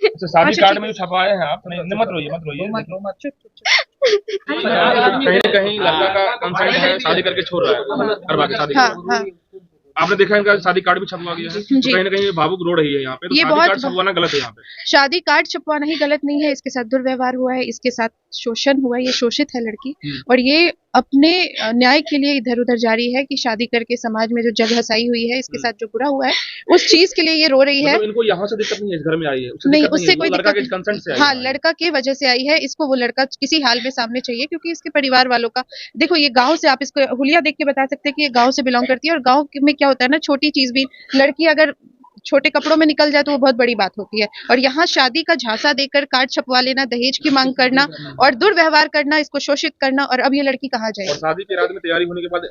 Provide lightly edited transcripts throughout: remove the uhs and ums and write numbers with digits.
अच्छा, शादी कार्ड में जो छपवाए हैं आपने, मत रोइए मत रोइए, कहीं न कहीं लड़का का कंसेंट है, शादी करके छोड़ रहा है, करवा के शादी। हाँ। आपने देखा इनका शादी कार्ड भी छपवा गया है, तो कहीं न कहीं भावुक रो रही है यहाँ पे, तो शादी कार्ड छपवाना गलत है यहाँ पे। शादी कार्ड छपवाना ही गलत नहीं है, इसके साथ दुर्व्यवहार हुआ है, इसके साथ शोषण हुआ है, ये शोषित है लड़की, और ये अपने न्याय के लिए इधर उधर जा रही है कि शादी करके समाज में जो जग हसाई हुई है, इसके साथ जो बुरा हुआ है, उस चीज के लिए ये रो रही है। इनको यहाँ से दिक्कत नहीं है, इस घर में आई है, नहीं, उससे कोई लड़का के कंसेंट से आई है। हाँ, लड़का के वजह से आई है, इसको वो लड़का किसी हाल में सामने चाहिए, क्योंकि इसके परिवार वालों का देखो, ये गांव से, आप इसको हुलिया देख के बता सकते हैं कि ये गांव से बिलोंग करती है, और गांव में क्या होता है ना, छोटी चीज भी लड़की अगर छोटे कपड़ों में निकल जाए तो वो बहुत बड़ी बात होती है, और यहाँ शादी का झांसा देकर कार्ड छपवा लेना, दहेज की मांग करना और दुर्व्यवहार करना, इसको शोषित करना, और अब ये लड़की कहाँ जाए। शादी की रात में तैयारी होने के बाद,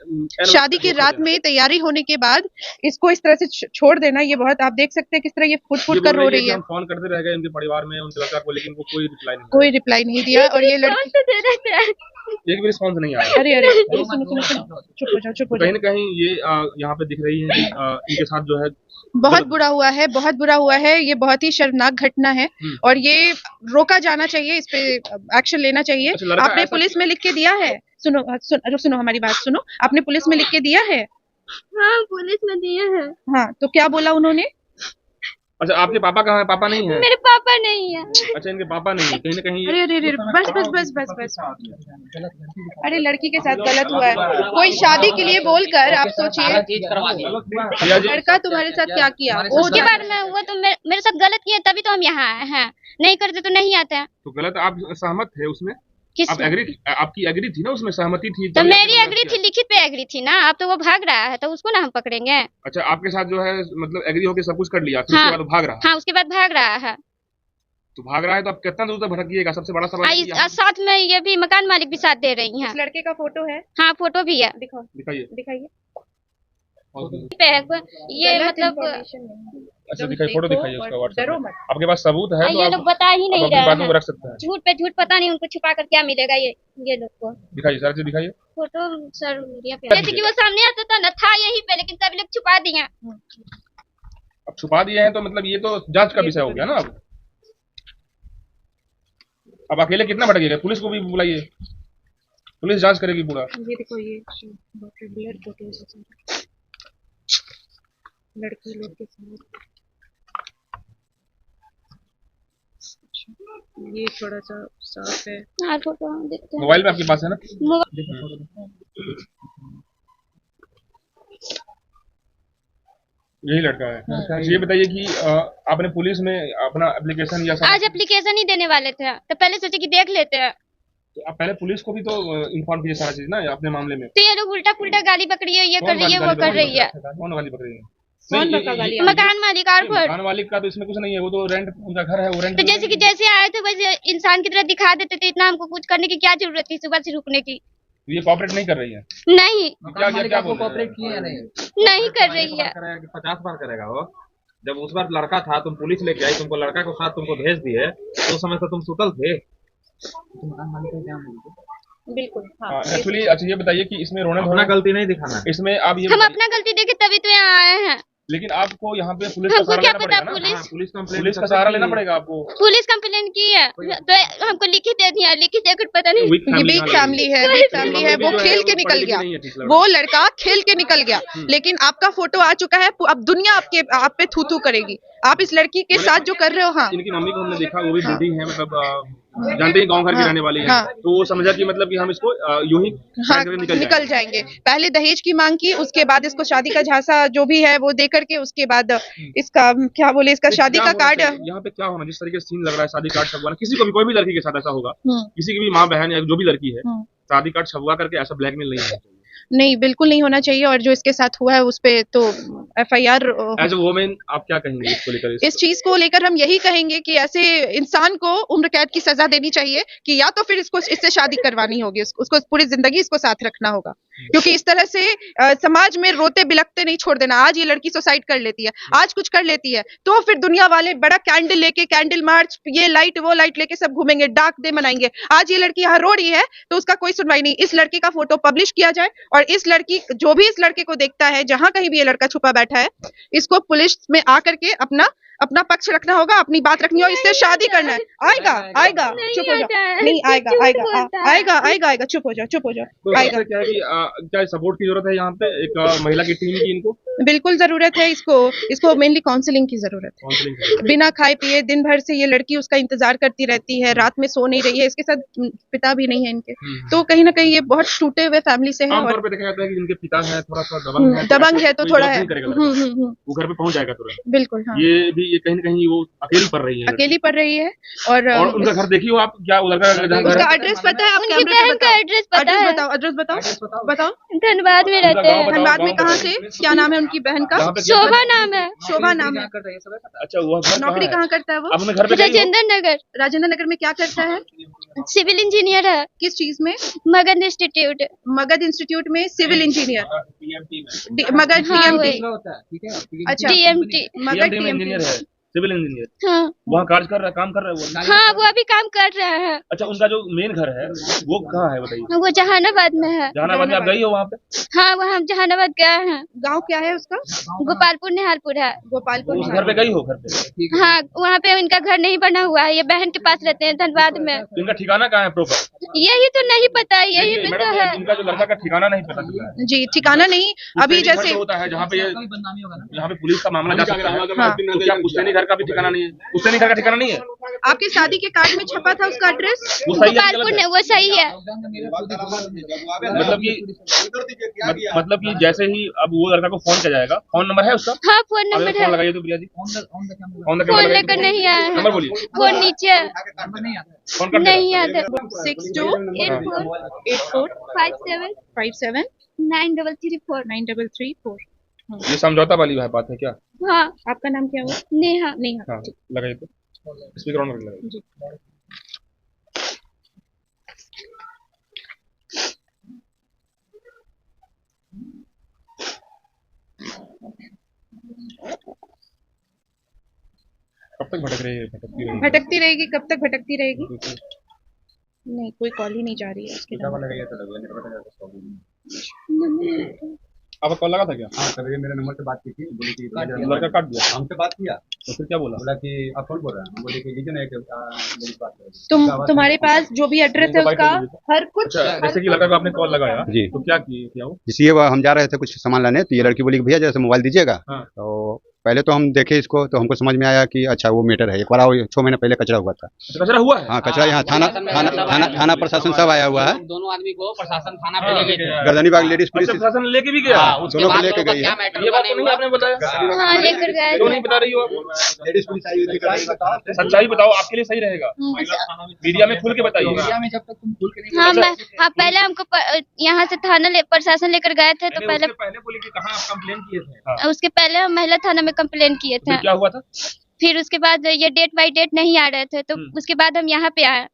शादी की रात में तैयारी होने के बाद इसको इस तरह से छोड़ देना, ये बहुत, आप देख सकते हैं किस तरह ये फुट फुट कर रो रही है। फोन करते रह गए इनके परिवार में, उनके लड़का को, लेकिन वो कोई रिप्लाई नहीं दिया, और ये लड़की एक भी रिस्पॉन्स नहीं आया। अरे सुनो, चुप हो जाओ। कहीं न कहीं ये यहाँ पे दिख रही है, इनके साथ जो है बहुत बुरा हुआ है, बहुत बुरा हुआ है, ये बहुत ही शर्मनाक घटना है, और ये रोका जाना चाहिए, इस पे एक्शन लेना चाहिए। आपने पुलिस में लिख के दिया है? सुनो हमारी बात सुनो, आपने पुलिस में लिख के दिया है? हाँ, पुलिस में दिया है। हाँ, तो क्या बोला उन्होंने? अच्छा, आपके पापा कहाँ है? पापा नहीं है? मेरे पापा नहीं है। अच्छा, इनके पापा नहीं है, कहीं न कहीं। अरे बस। अरे लड़की के साथ गलत हुआ है, कोई शादी के लिए बोलकर, आप सोचिए लड़का तुम्हारे साथ क्या किया, उसके बाद में वो तो मेरे साथ गलत किया, तभी तो हम यहाँ आए हैं, नहीं करते तो नहीं आते हैं। तो गलत, आप सहमत थे उसमें? आप आपकी एग्री थी ना, उसमें सहमति थी? तो मेरी एग्री थी, लिखित पे एग्री थी ना, अब तो वो भाग रहा है, तो उसको ना हम पकड़ेंगे। अच्छा, आपके साथ जो है मतलब एग्री होके सब कुछ कर लिया, फिर हाँ, उसके बाद भाग रहा है? हाँ, उसके बाद भाग रहा है। तो भाग रहा है तो आप कितना दूर तक भटकिएगा? सबसे बड़ा सवाल। साथ में ये भी मकान मालिक भी साथ दे रही हैं। इस लड़के का फोटो है? हाँ, फोटो भी है, दिखाइए। ये मतलब अच्छा, दिखाइए, फोटो दिखाइए उसका व्हाट्सएप में। आपके पास सबूत है तो ये लोग बता ही नहीं रहे बातों को रख सकते हैं। झूठ पे झूठ, पता नहीं उनको छुपा कर क्या मिलेगा ये लोग को। दिखाइए सर जी, दिखाइए फोटो सर मीडिया पे, जैसे कि वो सामने आता था ना, था यहीं पे, लेकिन सभी लोग छुपा दिए। अब छुपा दिए हैं तो मतलब ये तो जांच का विषय हो गया ना। अब अकेले कितना भटकेगा? पुलिस को भी बुलाइए, पुलिस जांच करेगी पूरा। ये देखो, ये ब्लड फोटो लड़की लोग के साथ, ये थोड़ा सा साफ है। हाँ, फोटो देखते हैं, मोबाइल में आपके पास है ना? यही लड़का है। ये बताइए कि आपने पुलिस में अपना एप्लीकेशन या आज एप्लीकेशन ही देने वाले थे, तो पहले सोचे कि देख लेते हैं। तो आप पहले पुलिस को भी तो इन्फॉर्म कीजिए सारा चीज ना, अपने मामले में। तो ये लोग उल्टा पुल्टा गाली पकड़ी है, ये कर रही है, वो कर रही है। कौन गाली पकड़ रही है? मकान मालिक। मकान मालिक का तो इसमें कुछ नहीं है, वो तो रेंट, उनका घर है, वो रेंट। तो जैसे आए थे वैसे इंसान की तरह दिखा देते थे, इतना हमको कुछ करने की क्या जरूरत थी, सुबह से रुकने की। ये कोऑपरेट नहीं कर रही है? नहीं, क्या कोऑपरेट किए या नहीं कर रही है। 50 बार करेगा वो। जब उस बार लड़का था, तुम पुलिस लेके आई, तुमको लड़का को साथ तुमको भेज दिए, तो उस समय से तुम सुतल थे। बिल्कुल। एक्चुअली अच्छा, ये बताइए कि इसमें रोना अपना गलती नहीं दिखाना, इसमें आप ये हम अपना गलती देखे तभी तो यहाँ आए हैं। लेकिन आपको यहाँ पे पुलिस का सहारा लेना पड़ेगा ना? पुलिस का सहारा लेना पड़ेगा आपको। पुलिस कंप्लेन की है तो हमको लिखित दे दिया, लिखित देकर पता नहीं। वीक फैमिली है, वो खेल के निकल गया, वो लड़का खेल के निकल गया, लेकिन आपका फोटो आ चुका है, अब दुनिया आप पे थू करेगी, आप इस लड़की के साथ जो कर रहे हो। हाँ, इनकी मम्मी को हमने देखा, वो भी बूढ़ी है, मतलब जानते ही गांव घर की रहने वाली है। तो वो समझा कि मतलब कि हम इसको यूं ही निकल जाएंगे। पहले दहेज की मांग की, उसके बाद इसको शादी का झांसा जो भी है वो दे करके, उसके बाद इसका क्या बोले, इसका शादी का कार्ड। यहाँ पे क्या होना, जिस तरीके से सीन लग रहा है, शादी कार्ड छपवाना, किसी को भी, कोई भी लड़की के साथ ऐसा होगा, किसी की भी माँ बहन या जो भी लड़की है, शादी कार्ड छपवा करके ऐसा ब्लैकमेल नहीं होना चाहिए। नहीं, बिल्कुल नहीं होना चाहिए, और जो इसके साथ हुआ है उस पे तो FIR। एज अ वुमेन आप क्या कहेंगे इसको लेकर? इस चीज को लेकर हम यही कहेंगे कि ऐसे इंसान को उम्र कैद की सजा देनी चाहिए, कि या तो फिर इससे शादी करवानी होगी, उसको पूरी जिंदगी इसको साथ रखना होगा, क्योंकि इस तरह से समाज में रोते बिलखते नहीं छोड़ देना। आज ये लड़की सुसाइड कर लेती है, आज कुछ कर लेती है, तो फिर दुनिया वाले बड़ा कैंडल लेके, कैंडल मार्च, ये लाइट वो लाइट लेके सब घूमेंगे, डार्क डे मनाएंगे। आज ये लड़की यहाँ रो रही है तो उसका कोई सुनवाई नहीं। इस लड़की का फोटो पब्लिश किया जाए, और इस लड़की, जो भी इस लड़के को देखता है, जहां कहीं भी ये लड़का छुपा बैठा है, इसको पुलिस में आकर के अपना अपना पक्ष रखना होगा, अपनी बात रखनी हो, इससे शादी करना है। आएगा आएगा, चुप हो जाओ, नहीं आएगा आएगा आएगा आएगा आएगा, चुप हो जाओ चुप हो जाओ, तो आएगा। क्या है कि क्या सपोर्ट की जरूरत है यहाँ पे एक महिला की टीम की इनको बिल्कुल जरूरत है इसको मेनली काउंसलिंग की जरूरत है। काउंसलिंग बिना खाए पिए दिन भर से ये लड़की उसका इंतजार करती रहती है, रात में सो नहीं रही है, इसके साथ पिता भी नहीं है इनके, तो कहीं ना कहीं ये बहुत टूटे हुए फैमिली से है। आमतौर और पे देखा जाता है कि जिनके पिता है थोड़ा सा दबंग है तो थोड़ा है, वो घर पे पहुंच जाएगा तुरंत। बिल्कुल हाँ, ये कहीं ना कहीं वो अकेली पड़ रही है अकेली पड़ रही है। और उनका घर देखिए हो आप, क्या वो लड़का जहाँ घर उसका है एड्रेस पता है? आप उनकी कैमरे पे बहन का बताओ, एड्रेस पता है। एड्रेस बताओ। धनबाद में रहते हैं। धनबाद में कहाँ से? क्या नाम है उनकी बहन का? जहाँ पे शोभा नाम है। शोभा नाम है। अच्छा वो घर नौकरी कहाँ कहाँ करता है वो? है? अब मैं घर पे गई हूँ। राजेंद्र नगर राजेंद्र नगर में क्या करता है? सिविल इंजीनियर है। किस चीज में? मगध इंस्टीट्यूट। मगध इंस्टीट्यूट में सिविल इंजीनियर। मगध हाँ, टीएमटी। अच्छा, DMT। मगध TMT में इंजीनियर टीएमटी। है, सिविल इंजीनियर। हाँ वहाँ काम कर रहा है वो। हाँ, वो अभी काम कर रहे हैं। अच्छा उनका जो मेन घर है वो कहाँ है बताइए? वो जहानाबाद में है। जहानाबाद में आप गई हो वहाँ पे? हाँ, वो हम जहानाबाद गए हैं। गांव क्या है उसका? गोपालपुर निहालपुर है। गोपालपुर। उस घर पे गई हो घर पे? हाँ, वहाँ पे उनका घर नहीं बना हुआ है, ये बहन के पास रहते हैं धनबाद में। तो इनका ठिकाना कहाँ है प्रॉपर? यही तो नहीं पता, यही पे तो मैडम है। इनका जो लड़का का ठिकाना नहीं पता चला है। जी, ठिकाना नहीं अभी पुश्तैनी घर जैसे जो होता है जहाँ पे यहाँ पे पुलिस का मामला जा सकता है, हाँ। तो क्या पुश्तैनी घर का भी ठिकाना नहीं है? पुश्तैनी घर का ठिकाना नहीं है? आपके शादी के कार्ड में छपा था उसका एड्रेस? वो सही है कि गोपालपुर गलत में है? वो सही है। मतलब कि जैसे ही अब वो लड़का को फोन किया जाएगा, फोन नंबर है उसका? हाँ, फोन अभी नंबर फोन है। लगाइए तो Priya ji, on the phone लेकर नहीं आया है। नंबर बोलिए, फोन नीचे है। फोन कर नहीं याद है। 6284 57 9334। 9334। ये समझौता वाली बात है क्या? हाँ, आपका नाम क्या हुआ? नेहा। नेहा। हाँ लगाइए तो स्पीकर ऑन करके लगाइए। जी। कब तक भटकती रहेगी? भटकती रहेगी, कब तक भटकती रहेगी? नहीं, कोई कॉल ही नहीं जा रही है उसके नाम। आपका कॉल लगा था क्या? हाँ सर, ये मेरे नंबर से बात की थी, बोली कि लड़का काट दिया हमसे बात किया तो फिर क्या बोला? बोला कि आप कौन बोल रहे हैं? बोले कि लीजिए ना एक मेरी बात करें। तुम्हारे पास जो भी एड्रेस है उसका हर कुछ अच्छा जैसे कि लड़का को आपने कॉल लगाया जी। तो क्या किया वो? जिसलिए हम जा रहे थे कुछ सामान लाने, तो ये लड़की बोली कि भैया जैसे मोबाइल दीजिएगा। हाँ। तो पहले तो हम देखे इसको, तो हमको समझ में आया कि अच्छा वो मीटर है। एक बार 6 महीने पहले कचरा हुआ था। अच्छा, कचरा हुआ है? हाँ कचरा यहाँ थाना प्रशासन सब आया हुआ है। दोनों आदमी को प्रशासन थाना पे लेके गए। गर्दनीबाग लेडीज पुलिस अच्छा, प्रशासन लेके भी गया? उसके दोनों को बाद लेके लोगों का गई क्या है। मैटर ये हुआ बात तो नहीं नहीं हुआ। आपने बताया? हाँ, लेकर गए क्यों थे। नहीं बता रही हो आप? लेडीज पुलिस आई हुई थी। सच्चाई बताओ, आपके लिए सही रहेगा। मीडिया में खुल के बताइए। हाँ, हाँ, पहले हमको यहाँ से प्रशासन लेकर गए थे, तो पहले पहले बोली कि कहाँ आप कंप्लेन किए थे? उसके पहले हम महिला थाना में कंप्लेन किए थे। फिर क्या हुआ था? फिर उसके बाद ये डेट बाय डेट नहीं आ रहे थे, तो उसके बाद हम यहाँ पे आए,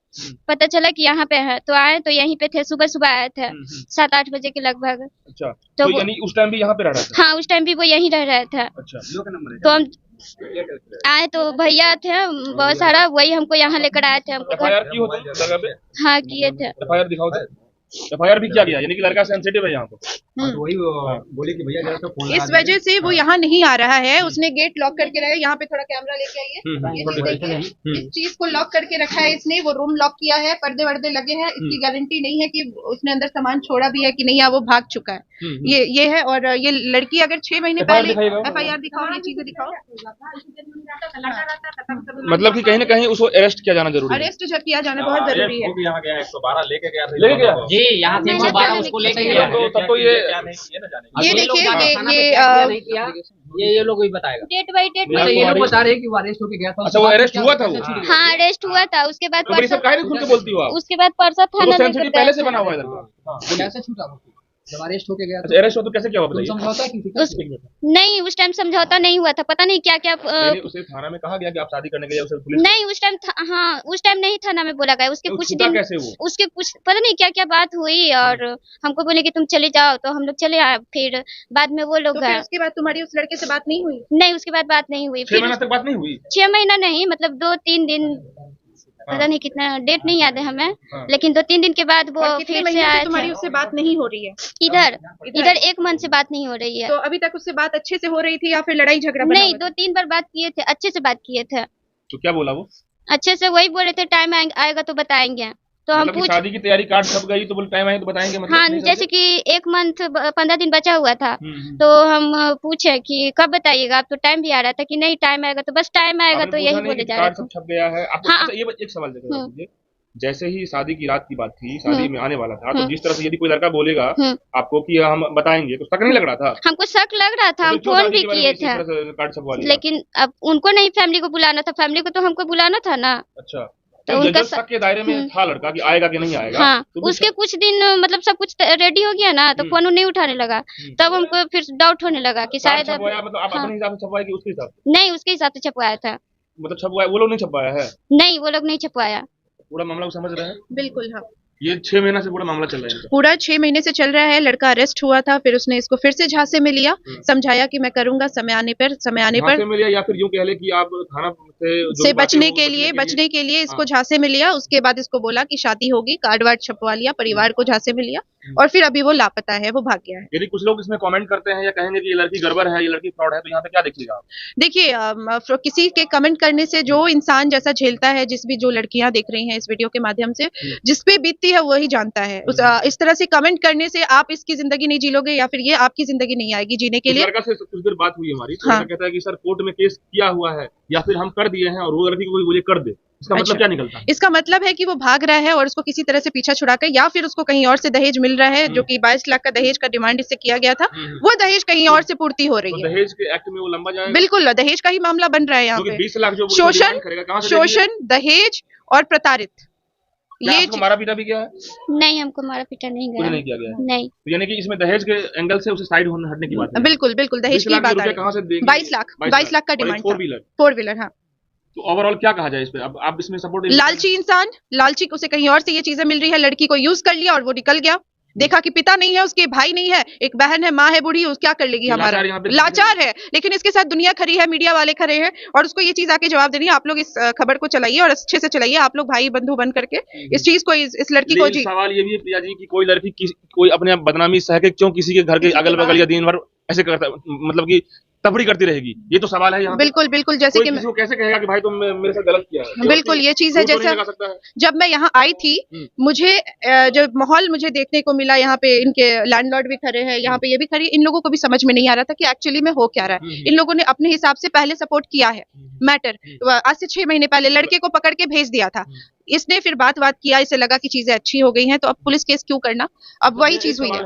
पता चला कि यहाँ पे है, तो आए तो यहीं पे थे, सुबह आए थे 7-8 बजे के लगभग। अच्छा तो तो यानी उस टाइम भी यहाँ पे रह रहा था? हाँ, उस टाइम भी वो यहीं रह रहे थे। अच्छा तो हम आए तो भैया थे बहुत सारा, वही हमको यहाँ लेकर आए थे। हमको FIR की हो तुम जगह पे? हाँ, किए थे। FIR दिखाओ तो। FIR भी किया गया, यानी कि लड़का सेंसिटिव है यहाँ पे। तो वही बोली कि भैया जरा फोन इस वजह से वो यहाँ नहीं आ रहा है। उसने गेट लॉक करके रखा है। यहाँ पे थोड़ा कैमरा लेके आइए। ये चीज देखिए, इस चीज को लॉक करके रखा है इसने। वो रूम लॉक किया है, पर्दे वर्दे लगे हैं। इसकी गारंटी नहीं है कि उसने अंदर सामान छोड़ा भी है कि नहीं, या वो भाग चुका है। ये है। और ये लड़की अगर 6 महीने पहले FIR दिखाओ, ये चीजें दिखाओ। मतलब कि कहीं ना कहीं उसको अरेस्ट किया जाना जरूरी है। अरेस्ट किया जाना बहुत जरूरी है। यहाँ गया 112 लेके गया था। लेके गया? जी, यहाँ से 112 उसको लेके गया। तब तो ये ये देखिए, ये लोग भी बताएगा। डेट बाय डेट अच्छा, ये लोग बता रहे हैं कि वो अरेस्ट होके गया था। अच्छा वो अरेस्ट हुआ था वो? हाँ, अरेस्ट हुआ था। उसके बाद तो बड़ी सब काहे खुल के बोलती हो आप? उसके बाद परसा तो थाना लेकर सेंसिटिव पहले से गए बना हुआ है लड़का। कैसे छूटा वो? जब अरेस्ट होके गया अच्छा अरेस्ट हो तो कैसे क्या हुआ बताइए? समझौता किसी थे। नहीं, उस टाइम समझौता नहीं हुआ था, पता नहीं क्या क्या नहीं, उसे थाना में कहा गया कि आप शादी करने के लिए उसे पुलिस नहीं, उस टाइम हाँ, उस टाइम नहीं थाना में बोला गया। उसके तो कुछ छूटा दिन कैसे वो? उसके कुछ पता नहीं क्या क्या बात हुई, और हमको बोले कि तुम चले जाओ, तो हम लोग चले आए। फिर बाद में वो लोग तो फिर गए। उसके बाद तुम्हारी उस लड़के से बात नहीं हुई? नहीं, उसके बाद बात नहीं हुई। 6 महीने तक बात नहीं हुई? 6 महीना नहीं, मतलब 2-3 दिन पता नहीं कितना डेट नहीं याद है हमें, हाँ। लेकिन 2-3 दिन के बाद वो और कितने फिर से महीने से आए तुम्हारी थे। उससे बात नहीं हो रही है? इधर 1 मंथ से बात नहीं हो रही है। तो अभी तक उससे बात अच्छे से हो रही थी या फिर लड़ाई झगड़ा बना नहीं, हुआ था? 2-3 बार बात किए थे, अच्छे से बात किए थे, तो क्या बोला वो? अच्छे से वही बोले थे टाइम आएगा तो बताएंगे। तो हम मतलब कि पूछ शादी की तैयारी कार्ड छप गई तो बोले टाइम आएगा तो बताएंगे, मतलब हाँ, नहीं जैसे कि 1 मंथ 15 दिन बचा हुआ था, समझे? तो हम पूछे कि कब बताइएगा, अब तो टाइम भी आ रहा था कि नहीं टाइम आएगा, तो बस टाइम आएगा आपने तो पूछा यही नहीं बोले कि जा रहे कार्ड थे। सब छप गया है आपको? हाँ। अच्छा, ये एक सवाल जवाब हम्म। दीजिए। जैसे ही शादी की रात की बात थी, शादी में आने वाला था, तो हम्म। जिस तरह से यदि कोई लड़का बोलेगा हम्म। आपको कि हम बताएंगे, तो शक नहीं लग रहा था? हमको शक लग रहा था, तो हम फिर क्यों फोन शादी भी के बारे किए में इस थे, तरह से कार्ड छपवा लिया? लेकिन अब उनको नहीं फैमिली को बुलाना था, फैमिली को तो हमको बुलाना था ना। अच्छा, तो तो उनका जब शक के दायरे में था लड़का कि आएगा कि नहीं आएगा, हाँ, तो फिर उसके कुछ दिन मतलब सब कुछ रेडी हो गया ना, तो फोन नहीं उठाने लगा, तब हमको फिर डाउट होने लगा कि कार्ड शायद छपवाया, मतलब आप हाँ। अपने हिसाब से छपवाए कि उसके हिसाब से? नहीं, उसके हिसाब से छपवाया था। मतलब छपवाया वो लोग नहीं छपवाया है? नहीं, वो लोग नहीं छपवाया। पूरा मामला को समझ रहे हैं? बिल्कुल हाँ। ये 6 महीना से पूरा मामला चल रहा है इनका। पूरा 6 महीने से चल रहा है। लड़का अरेस्ट हुआ था, फिर उसने इसको फिर से झांसे में लिया, समझाया कि मैं करूंगा समय आने पर झांसे में लिया, या फिर यूं कह ले कि आप थाना से बचने के लिए इसको झांसे में लिया। उसके बाद इसको बोला कि शादी होगी, कार्ड वार्ड छपवा लिया, परिवार को झांसे में लिया और फिर अभी वो लापता है, वो भाग गया है। यदि कुछ लोग इसमें कमेंट करते हैं या कहेंगे कि ये लड़की गड़बड़ है, ये लड़की फ्रॉड है, तो यहाँ पे क्या देखिएगा आप? देखिए किसी के कमेंट करने से जो इंसान जैसा झेलता है, जो लड़कियां देख रही हैं इस वीडियो के माध्यम से, जिसपे बीतती है वही जानता है। इस तरह से कमेंट करने से आप इसकी जिंदगी नहीं जी लोगे या फिर ये आपकी जिंदगी नहीं आएगी जीने के उस लिए। लड़का से कुछ देर बात हुई हमारी, तो हाँ। लड़का कहता है कि सर कोर्ट में केस किया हुआ है या फिर हम कर दिए हैं और वो लड़की को बोले कर दे। इसका मतलब अच्छा। क्या निकलता है? इसका मतलब है कि वो भाग रहा है और उसको किसी तरह से पीछा छुड़ा कर, या फिर उसको कहीं और से दहेज मिल रहा है, जो कि 22 लाख का दहेज का डिमांड इससे किया गया था, वो दहेज कहीं और से पूर्ति हो तो रही है। दहेज के एक्ट में वो लंबा जाएगा? बिल्कुल दहेज का ही मामला बन रहा है यहाँ क्योंकि पे। 20 लाख जो वो शोषण डिमांड करेगा, कहाँ से देंगे? शोषण, दहेज और प्रताड़ित, क्या ये आपको मारा पीटा भी गया है? नहीं, हमको मारा पीटा नहीं कुछ गया। नहीं किया गया है? नहीं, तो यानी कि इसमें दहेज के एंगल से उसे साइड हटने की बात है। बिल्कुल बिल्कुल दहेज 20 की लाख बात आ रुपए रही कहाँ से है। देंगे? 22 लाख का डिमांड था। 4 व्हीलर। 4 व्हीलर हाँ। तो ओवरऑल क्या कहा जाए इस पे? अब आप इसमें सपोर्ट लालची इंसान, लालची, उसे कहीं और से ये चीजें मिल रही है, लड़की को यूज कर लिया और वो निकल गया। देखा कि पिता नहीं है, उसके भाई नहीं है, एक बहन है, माँ है बूढ़ी, उस क्या कर लेगी हमारा? लाचार यहाँ पे- लाचार है, लेकिन इसके साथ दुनिया खड़ी है, मीडिया वाले खड़े हैं और उसको ये चीज आके जवाब देनी है। आप लोग इस खबर को चलाइए और अच्छे से चलाइए, आप लोग भाई बंधु बन करके इस चीज को, इस लड़की को लेकिन सवाल ये भी है प्रिया जी कि कोई लड़की कोई अपने आप बदनामी सह के क्यों किसी के घर के अगल बगल या दिन भर ऐसे करता, मतलब कि तफड़ी करती रहेगी? ये तो सवाल है यहाँ पे। बिल्कुल बिल्कुल, जैसे कोई कि किसी को कैसे कहेगा कि भाई तुम मेरे साथ गलत किया है? बिल्कुल ये चीज है। झूठ तो नहीं जैसे लगा सकता है। जब मैं यहाँ आई थी, मुझे जो माहौल मुझे देखने को मिला, यहाँ पे इनके लैंडलॉर्ड भी खड़े हैं, यहाँ पे ये भी खड़ी है, इन लोगों को भी समझ में नहीं आ रहा था कि एक्चुअली में हो क्या रहा है। इन लोगों ने अपने हिसाब से पहले सपोर्ट किया है मैटर। आज से 6 महीने पहले लड़के को पकड़ के भेज दिया था, इसने फिर बात किया, इसे लगा कि चीजें अच्छी हो गई हैं, तो अब पुलिस केस क्यों करना? अब वही चीज हुई है।